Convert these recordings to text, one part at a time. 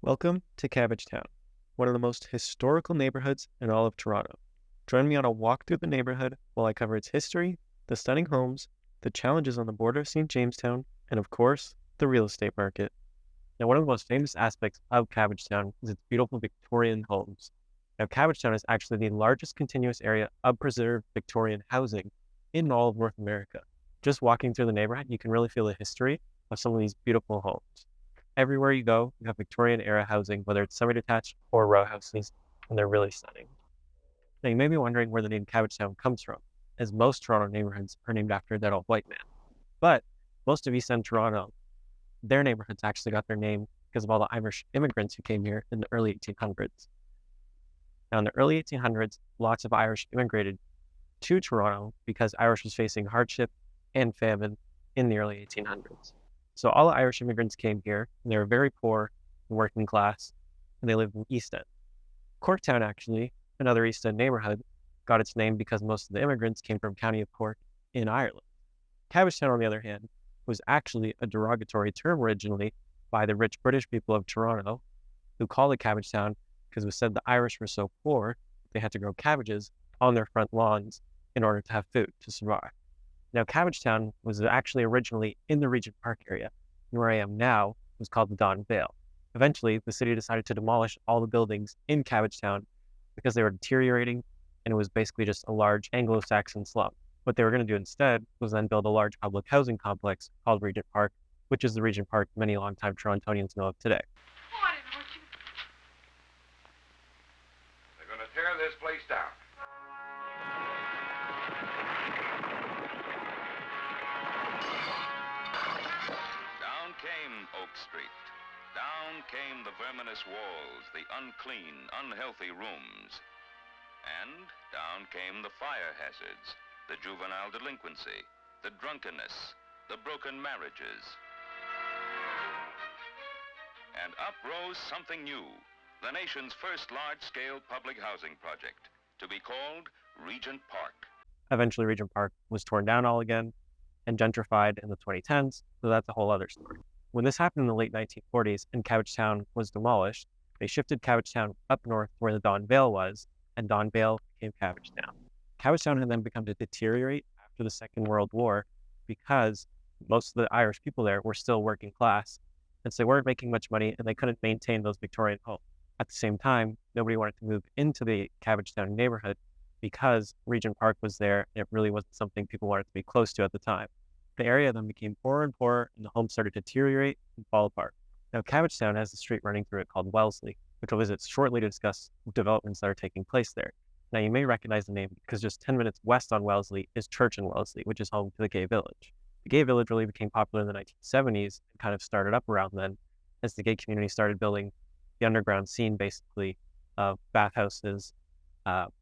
Welcome to Cabbagetown, one of the most historical neighborhoods in all of Toronto. Join me on a walk through the neighborhood while I cover its history, the stunning homes, the challenges on the border of St. Jamestown, and of course, the real estate market. Now, one of the most famous aspects of Cabbagetown is its beautiful Victorian homes. Now, Cabbagetown is actually the largest continuous area of preserved Victorian housing in all of North America. Just walking through the neighborhood, you can really feel the history of some of these beautiful homes. Everywhere you go, you have Victorian era housing, whether it's semi-detached or row houses, and they're really stunning. Now, you may be wondering where the name Cabbagetown comes from, as most Toronto neighborhoods are named after that old white man. But most of East End Toronto, their neighborhoods actually got their name because of all the Irish immigrants who came here in the early 1800s. Now, in the early 1800s, lots of Irish immigrated to Toronto because Irish was facing hardship and famine in the early 1800s. So all the Irish immigrants came here, and they were very poor and working class, and they lived in East End. Corktown, actually, another East End neighborhood, got its name because most of the immigrants came from County of Cork in Ireland. Cabbagetown, on the other hand, was actually a derogatory term originally by the rich British people of Toronto, who called it Cabbagetown because it was said the Irish were so poor they had to grow cabbages on their front lawns in order to have food to survive. Now, Cabbagetown was actually originally in the Regent Park area, and where I am now was called the Don Vale. Eventually, the city decided to demolish all the buildings in Cabbagetown because they were deteriorating, and it was basically just a large Anglo-Saxon slum. What they were going to do instead was then build a large public housing complex called Regent Park, which is the Regent Park many longtime Torontonians know of today. They're going to tear this place down. Down came Oak Street. Down came the verminous walls, the unclean, unhealthy rooms. And down came the fire hazards, the juvenile delinquency, the drunkenness, the broken marriages. And up rose something new, the nation's first large-scale public housing project, to be called Regent Park. Eventually, Regent Park was torn down all again and gentrified in the 2010s, so that's a whole other story. When this happened in the late 1940s and Cabbagetown was demolished, they shifted Cabbagetown up north where the Don Vale was, and Don Vale became Cabbagetown. Cabbagetown had then begun to deteriorate after the Second World War because most of the Irish people there were still working class, and so they weren't making much money and they couldn't maintain those Victorian homes. At the same time, nobody wanted to move into the Cabbagetown neighborhood because Regent Park was there and it really wasn't something people wanted to be close to at the time. The area then became poorer and poorer, and the homes started to deteriorate and fall apart. Now, Cabbagetown has a street running through it called Wellesley, which we'll visit shortly to discuss developments that are taking place there. Now, you may recognize the name because just 10 minutes west on Wellesley is Church in Wellesley, which is home to the Gay Village. The Gay Village really became popular in the 1970s and kind of started up around then as the gay community started building the underground scene, basically, of bathhouses,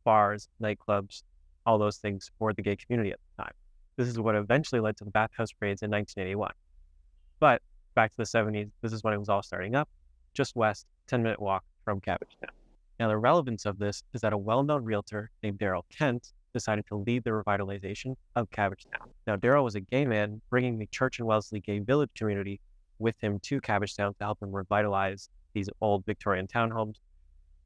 bars, nightclubs, all those things for the gay community at the time. This is what eventually led to the bathhouse raids in 1981. But back to the 70s, this is when it was all starting up, just west, 10-minute walk from Cabbagetown. Now, the relevance of this is that a well-known realtor named Dietterle decided to lead the revitalization of Cabbagetown. Now, Dietterle was a gay man bringing the Church and Wellesley gay village community with him to Cabbagetown to help him revitalize these old Victorian townhomes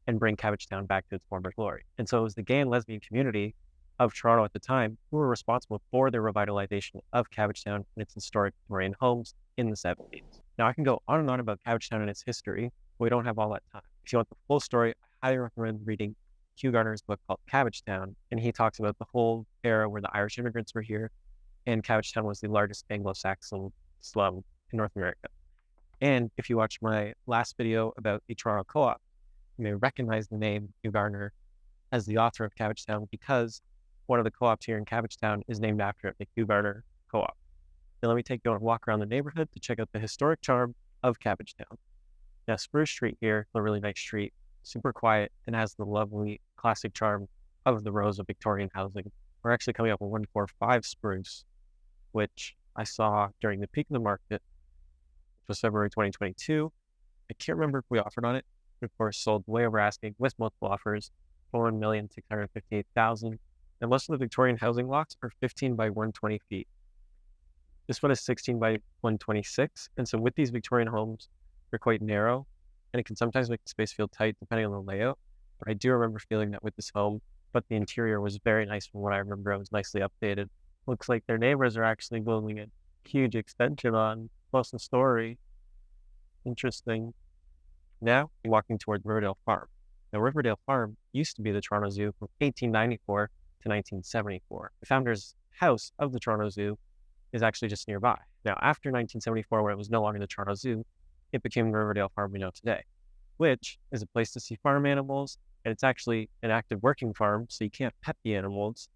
and bring Cabbagetown back to its former glory. And so it was the gay and lesbian community of Toronto at the time who were responsible for the revitalization of Cabbagetown and its historic Victorian homes in the 70s. Now, I can go on and on about Cabbagetown and its history, but we don't have all that time. If you want the full story, I highly recommend reading Hugh Garner's book called Cabbagetown, and he talks about the whole era where the Irish immigrants were here, and Cabbagetown was the largest Anglo-Saxon slum in North America. And if you watch my last video about the Toronto Co-op, you may recognize the name Hugh Garner as the author of Cabbagetown because one of the co-ops here in Cabbagetown is named after it, the Hugh Garner Co-op. Now let me take you on a walk around the neighborhood to check out the historic charm of Cabbagetown. Now, Spruce Street here is a really nice street, super quiet, and has the lovely classic charm of the rows of Victorian housing. We're actually coming up with 145 Spruce, which I saw during the peak of the market, which was February 2022. I can't remember if we offered on it, but of course sold way over asking with multiple offers for $1,658,000. And most of the Victorian housing lots are 15 by 120 feet. This one is 16 by 126. And so with these Victorian homes, they're quite narrow and it can sometimes make the space feel tight depending on the layout. But I do remember feeling that with this home, but the interior was very nice from what I remember. It was nicely updated. Looks like their neighbors are actually building a huge extension on close to story. Interesting. Now, walking towards Riverdale Farm. Now, Riverdale Farm used to be the Toronto Zoo from 1894 to 1974. The founder's house of the Toronto Zoo is actually just nearby. Now, after 1974, when it was no longer the Toronto Zoo, it became the Riverdale Farm we know today, which is a place to see farm animals, and it's actually an active working farm, so you can't pet the animals,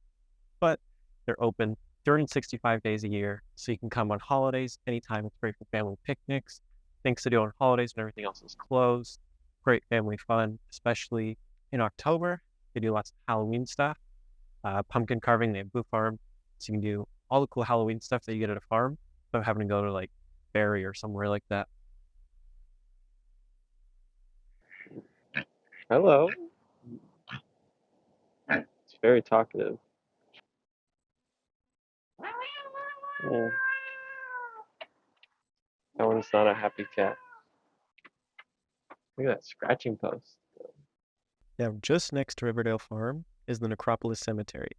but they're open 365 days a year, so you can come on holidays anytime. It's great for family picnics, things to do on holidays when everything else is closed. Great family fun, especially in October. They do lots of Halloween stuff, pumpkin carving. They have Boo Farm, so you can do all the cool Halloween stuff that you get at a farm without having to go to like Barrie or somewhere like that. Hello. It's very talkative. Yeah. That one's not a happy cat. Look at that scratching post. Now, just next to Riverdale Farm is the Necropolis Cemetery.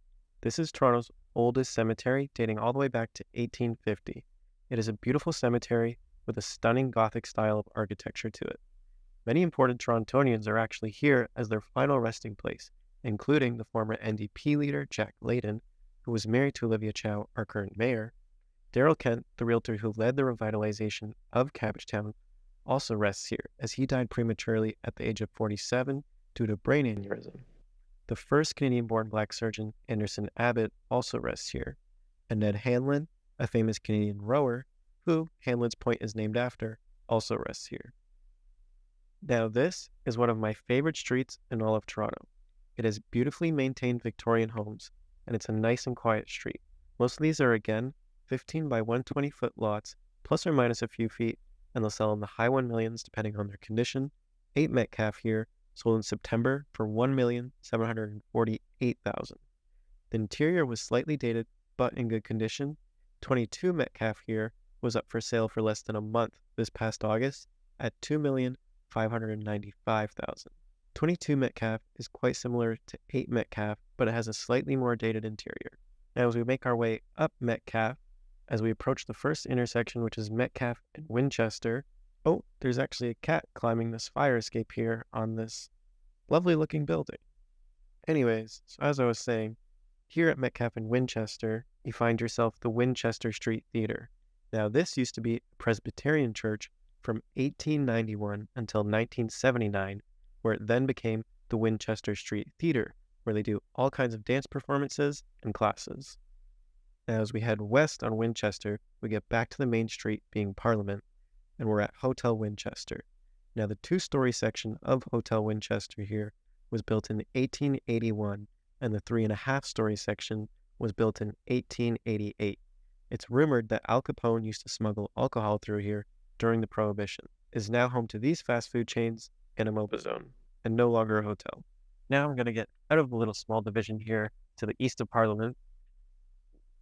This is Toronto's oldest cemetery, dating all the way back to 1850. It is a beautiful cemetery with a stunning Gothic style of architecture to it. Many important Torontonians are actually here as their final resting place, including the former NDP leader Jack Layton, who was married to Olivia Chow, our current mayor. Dietterle Kent, the realtor who led the revitalization of Cabbagetown, also rests here, as he died prematurely at the age of 47 due to brain aneurysm. The first Canadian-born black surgeon, Anderson Abbott, also rests here, and Ned Hanlon, a famous Canadian rower, who Hanlon's Point is named after, also rests here. Now this is one of my favorite streets in all of Toronto. It has beautifully maintained Victorian homes, and it's a nice and quiet street. Most of these are, again, 15 by 120 foot lots, plus or minus a few feet, and they'll sell in the high 1 millions depending on their condition. 8 Metcalfe here, sold in September for $1,748,000. The interior was slightly dated, but in good condition. 22 Metcalfe here was up for sale for less than a month this past August at $2,595,000. 22 Metcalfe is quite similar to 8 Metcalfe, but it has a slightly more dated interior. Now, as we make our way up Metcalfe, as we approach the first intersection, which is Metcalfe and Winchester, oh, there's actually a cat climbing this fire escape here on this lovely looking building. Anyways, so as I was saying, here at Metcalfe and Winchester, you find yourself the Winchester Street Theatre. Now, this used to be a Presbyterian church from 1891 until 1979, where it then became the Winchester Street Theatre, where they do all kinds of dance performances and classes. Now, as we head west on Winchester, we get back to the main street being Parliament, and we're at Hotel Winchester. Now, the two-story section of Hotel Winchester here was built in 1881, and the 3.5-story section was built in 1888. It's rumored that Al Capone used to smuggle alcohol through here during the Prohibition. It is now home to these fast food chains and a MOBA zone, and no longer a hotel. Now I'm going to get out of the little small division here to the east of Parliament,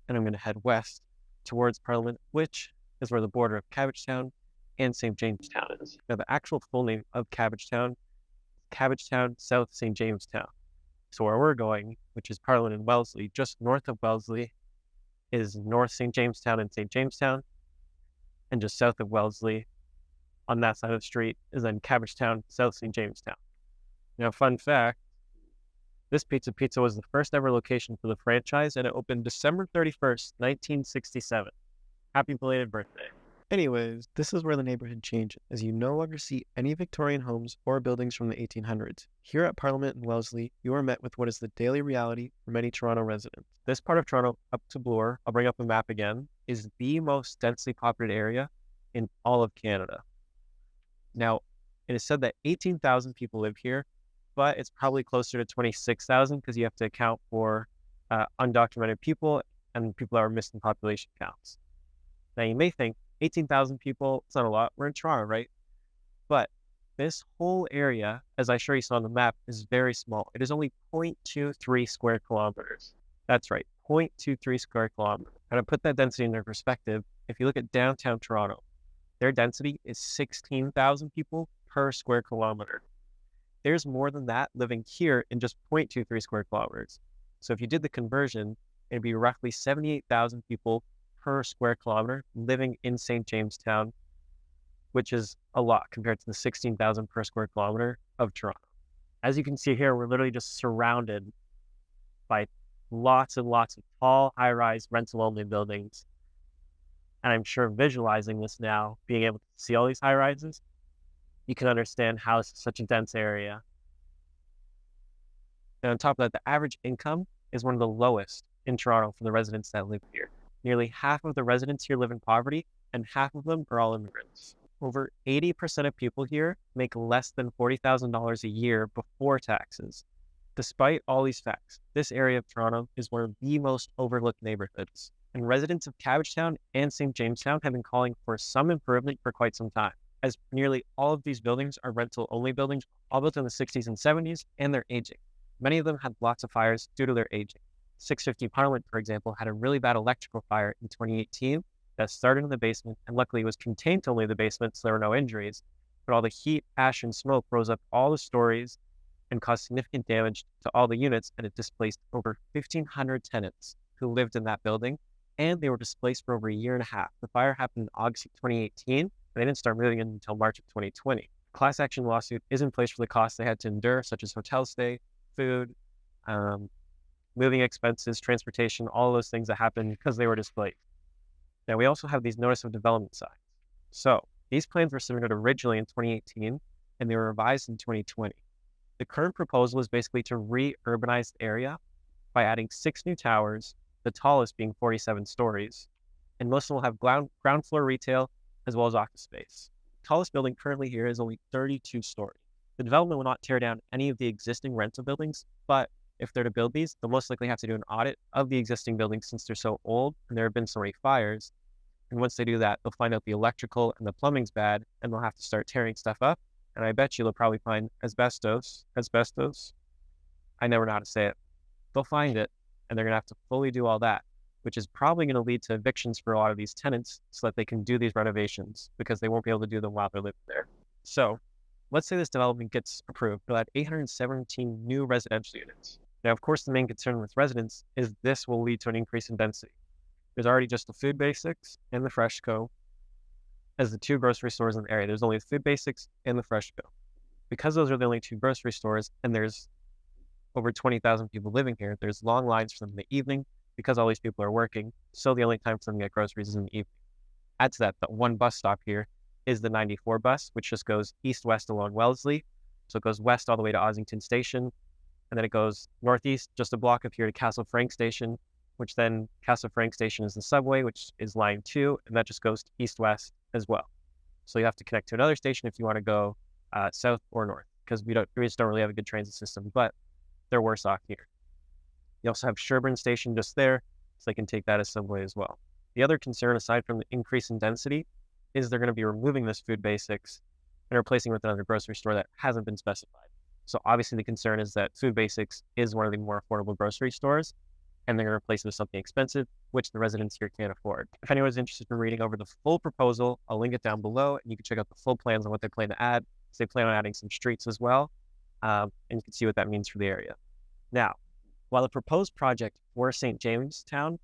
and I'm going to head west towards Parliament, which is where the border of Cabbagetown and St. Jamestown is. Now, the actual full name of Cabbagetown is Cabbagetown, South St. Jamestown. So where we're going, which is Parliament and Wellesley, just north of Wellesley is North St. Jamestown and St. Jamestown, and just south of Wellesley on that side of the street is then Cabbagetown, South St. Jamestown. Now, fun fact, this pizza was the first ever location for the franchise, and it opened December 31st, 1967. Happy belated birthday. Anyways, this is where the neighborhood changes, as you no longer see any Victorian homes or buildings from the 1800s. Here at Parliament and Wellesley, you are met with what is the daily reality for many Toronto residents. This part of Toronto, up to Bloor, I'll bring up the map again, is the most densely populated area in all of Canada. Now, it is said that 18,000 people live here, but it's probably closer to 26,000 because you have to account for undocumented people and people that are missing population counts. Now, you may think 18,000 people, it's not a lot. We're in Toronto, right? But this whole area, as I sure you saw on the map, is very small. It is only 0.23 square kilometers. That's right, 0.23 square kilometers. And to put that density into perspective, if you look at downtown Toronto, their density is 16,000 people per square kilometer. There's more than that living here in just 0.23 square kilometers. So if you did the conversion, it'd be roughly 78,000 people per square kilometer living in St. Jamestown, which is a lot compared to the 16,000 per square kilometer of Toronto. As you can see here, we're literally just surrounded by lots and lots of tall, high-rise, rental-only buildings. And I'm sure visualizing this now, being able to see all these high-rises, you can understand how it's such a dense area. And on top of that, the average income is one of the lowest in Toronto for the residents that live here. Nearly half of the residents here live in poverty, and half of them are all immigrants. Over 80% of people here make less than $40,000 a year before taxes. Despite all these facts, this area of Toronto is one of the most overlooked neighborhoods, and residents of Cabbagetown and St. Jamestown have been calling for some improvement for quite some time, as nearly all of these buildings are rental-only buildings, all built in the 60s and 70s, and they're aging. Many of them had lots of fires due to their aging. 650 Parliament, for example, had a really bad electrical fire in 2018 that started in the basement, and luckily was contained to only the basement, so there were no injuries. But all the heat, ash, and smoke rose up all the stories and caused significant damage to all the units, and it displaced over 1,500 tenants who lived in that building, and they were displaced for over a year and a half. The fire happened in August of 2018, and they didn't start moving in until March of 2020. Class action lawsuit is in place for the costs they had to endure, such as hotel stay, food, moving expenses, transportation, all those things that happened because they were displaced. Now, we also have these notice of development signs. So these plans were submitted originally in 2018, and they were revised in 2020. The current proposal is basically to re-urbanize the area by adding 6 new towers, the tallest being 47 stories, and most of them will have ground floor retail as well as office space. The tallest building currently here is only 32 stories. The development will not tear down any of the existing rental buildings, but if they're to build these, they'll most likely have to do an audit of the existing buildings since they're so old and there have been so many fires. And once they do that, they'll find out the electrical and the plumbing's bad, and they'll have to start tearing stuff up. And I bet you they'll probably find asbestos. I never know how to say it. They'll find it, and they're going to have to fully do all that, which is probably going to lead to evictions for a lot of these tenants so that they can do these renovations because they won't be able to do them while they're living there. So let's say this development gets approved. They'll add 817 new residential units. Now, of course, the main concern with residents is this will lead to an increase in density. There's already just the Food Basics and the Freshco as the 2 grocery stores in the area. There's only the Food Basics and the Freshco. Because those are the only 2 grocery stores and there's over 20,000 people living here, there's long lines for them in the evening because all these people are working, so the only time for them to get groceries is in the evening. Add to that, the one bus stop here is the 94 bus, which just goes east-west along Wellesley. So it goes west all the way to Ossington Station, and then it goes northeast just a block up here to Castle Frank Station, which then Castle Frank Station is the subway, which is line 2, and that just goes east-west as well. So you have to connect to another station if you want to go south or north, because we just don't really have a good transit system, but they're worse off here. You also have Sherburne Station just there, so they can take that as subway as well. The other concern, aside from the increase in density, is they're going to be removing this Food Basics and replacing it with another grocery store that hasn't been specified. So obviously the concern is that Food Basics is one of the more affordable grocery stores, and they're going to replace it with something expensive, which the residents here can't afford. If anyone's interested in reading over the full proposal, I'll link it down below, and you can check out the full plans on what they plan to add. So they plan on adding some streets as well, and you can see what that means for the area. Now, while the proposed project for St. Jamestown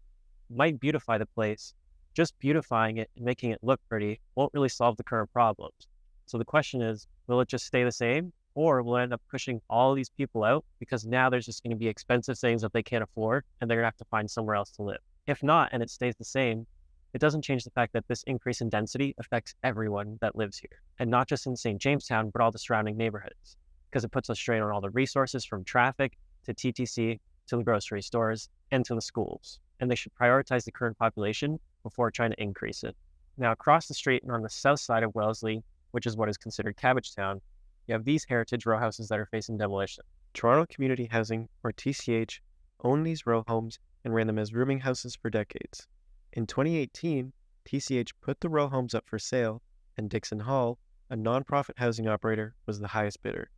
might beautify the place, just beautifying it and making it look pretty won't really solve the current problems. So the question is, will it just stay the same, or will it end up pushing all these people out because now there's just going to be expensive things that they can't afford and they're going to have to find somewhere else to live? If not, and it stays the same, it doesn't change the fact that this increase in density affects everyone that lives here, and not just in St. Jamestown, but all the surrounding neighborhoods, because it puts a strain on all the resources from traffic to TTC to the grocery stores and to the schools, and they should prioritize the current population before trying to increase it. Now, across the street and on the south side of Wellesley, which is what is considered Cabbagetown, you have these heritage row houses that are facing demolition. Toronto Community Housing, or TCH, owned these row homes and ran them as rooming houses for decades. In 2018, TCH put the row homes up for sale, and Dixon Hall, a nonprofit housing operator, was the highest bidder.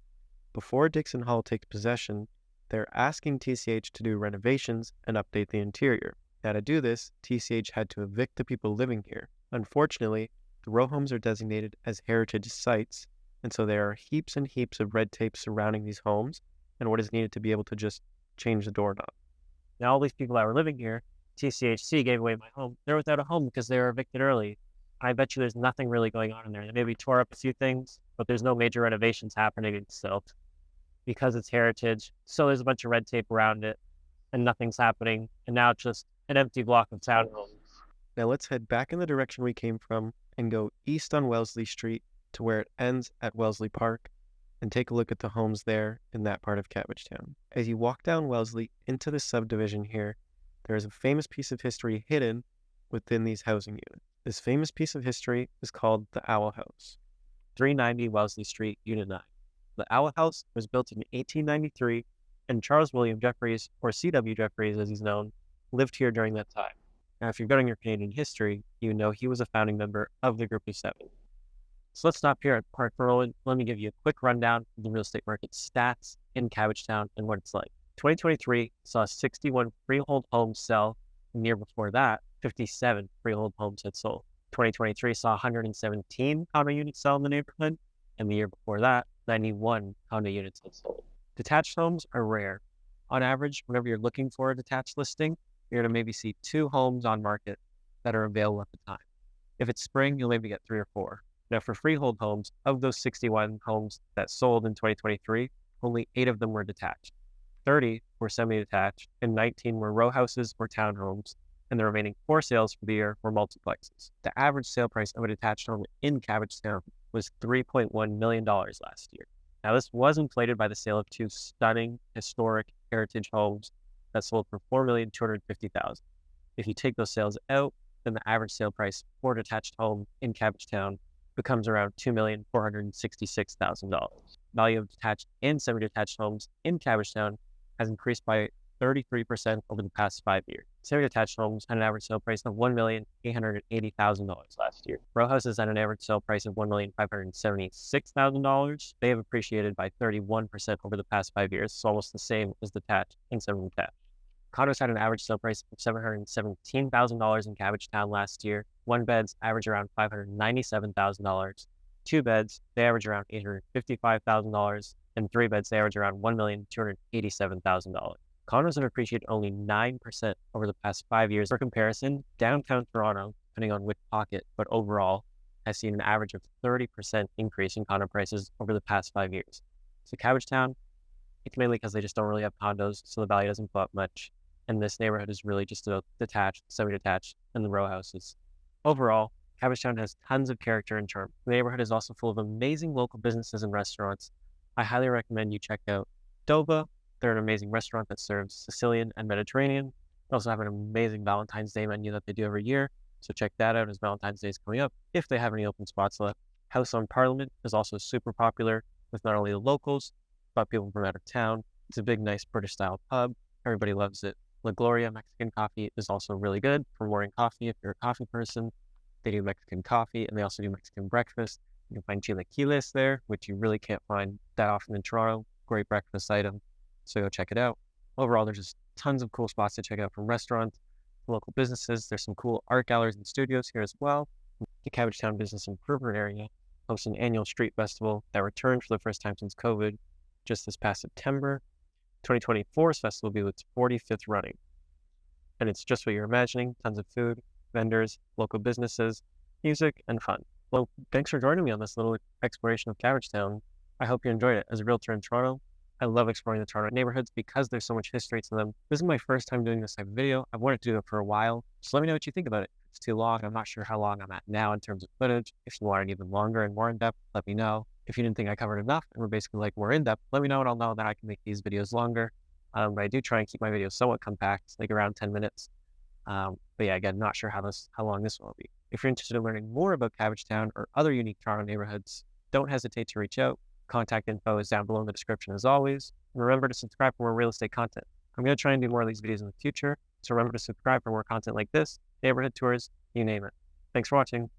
Before Dixon Hall takes possession, they're asking TCH to do renovations and update the interior. Now, to do this, TCH had to evict the people living here. Unfortunately, the row homes are designated as heritage sites, And so there are heaps and heaps of red tape surrounding these homes and what is needed to be able to just change the doorknob. Now, all these people that were living here, TCHC gave away my home. They're without a home because they were evicted early. I bet you there's nothing really going on in there. They maybe tore up a few things, but there's no major renovations happening still because it's heritage. So there's a bunch of red tape around it and nothing's happening. And now it's just an empty block of townhomes. Now let's head back in the direction we came from and go east on Wellesley Street to where it ends at Wellesley Park and take a look at the homes there in that part of Cabbagetown. As you walk down Wellesley into this subdivision here, there is a famous piece of history hidden within these housing units. This famous piece of history is called the Owl House, 390 Wellesley Street, Unit 9. The Owl House was built in 1893, and Charles William Jeffreys, or C.W. Jeffreys as he's known, lived here during that time. Now, if you're good on your Canadian history, you know he was a founding member of the Group of Seven. So let's stop here at Park Road. Let me give you a quick rundown of the real estate market stats in Cabbagetown and what it's like. 2023 saw 61 freehold homes sell, and the year before that, 57 freehold homes had sold. 2023 saw 117 condo units sell in the neighborhood, and the year before that, 91 condo units had sold. Detached homes are rare. On average, whenever you're looking for a detached listing, you're going to maybe see 2 homes on market that are available at the time. If it's spring, you'll maybe get 3 or 4. Now, for freehold homes, of those 61 homes that sold in 2023, only 8 of them were detached. 30 were semi-detached, and 19 were row houses or townhomes, and the remaining 4 sales for the year were multiplexes. The average sale price of a detached home in Cabbagetown was $3.1 million last year. Now, this was inflated by the sale of 2 stunning historic heritage homes that sold for $4,250,000. If you take those sales out, then the average sale price for a detached home in Cabbagetown becomes around $2,466,000. Value of detached and semi-detached homes in Cabbagetown has increased by 33% over the past 5 years. Semi-detached homes had an average sale price of $1,880,000 last year. Row houses had an average sale price of $1,576,000. They have appreciated by 31% over the past 5 years, so almost the same as detached and semi-detached. Condos had an average sale price of $717,000 in Cabbagetown last year. 1 beds average around $597,000. 2 beds, they average around $855,000. And 3 beds, they average around $1,287,000. Condos have appreciated only 9% over the past 5 years. For comparison, downtown Toronto, depending on which pocket, but overall, has seen an average of 30% increase in condo prices over the past 5 years. So Cabbagetown, it's mainly because they just don't really have condos, so the value doesn't go up much. And this neighborhood is really just about detached, semi-detached, and the row houses. Overall, Cabbagetown has tons of character and charm. The neighborhood is also full of amazing local businesses and restaurants. I highly recommend you check out Dova. They're an amazing restaurant that serves Sicilian and Mediterranean. They also have an amazing Valentine's Day menu that they do every year, so check that out as Valentine's Day is coming up, if they have any open spots left. House on Parliament is also super popular with not only the locals, but people from out of town. It's a big, nice British-style pub. Everybody loves it. La Gloria Mexican coffee is also really good for morning coffee if you're a coffee person. They do Mexican coffee, and they also do Mexican breakfast. You can find chilaquiles there, which you really can't find that often in Toronto. Great breakfast item, so go check it out. Overall, there's just tons of cool spots to check out, from restaurants to local businesses. There's some cool art galleries and studios here as well. The Cabbagetown Business Improvement Area hosts an annual street festival that returned for the first time since COVID just this past September. 2024's festival will be its 45th running. And it's just what you're imagining: tons of food, vendors, local businesses, music, and fun. Well, thanks for joining me on this little exploration of Cabbagetown. I hope you enjoyed it. As a realtor in Toronto, I love exploring the Toronto neighborhoods because there's so much history to them. This is my first time doing this type of video. I've wanted to do it for a while. Just let me know what you think about it. If it's too long, I'm not sure how long I'm at now in terms of footage. If you want it even longer and more in-depth, let me know. If you didn't think I covered enough and we're basically like more in-depth, let me know and I'll know that I can make these videos longer. But I do try and keep my videos somewhat compact, like around 10 minutes. But yeah, again, not sure how long this will be. If you're interested in learning more about Cabbagetown or other unique Toronto neighborhoods, don't hesitate to reach out. Contact info is down below in the description as always. And remember to subscribe for more real estate content. I'm going to try and do more of these videos in the future, so remember to subscribe for more content like this, neighborhood tours, you name it. Thanks for watching.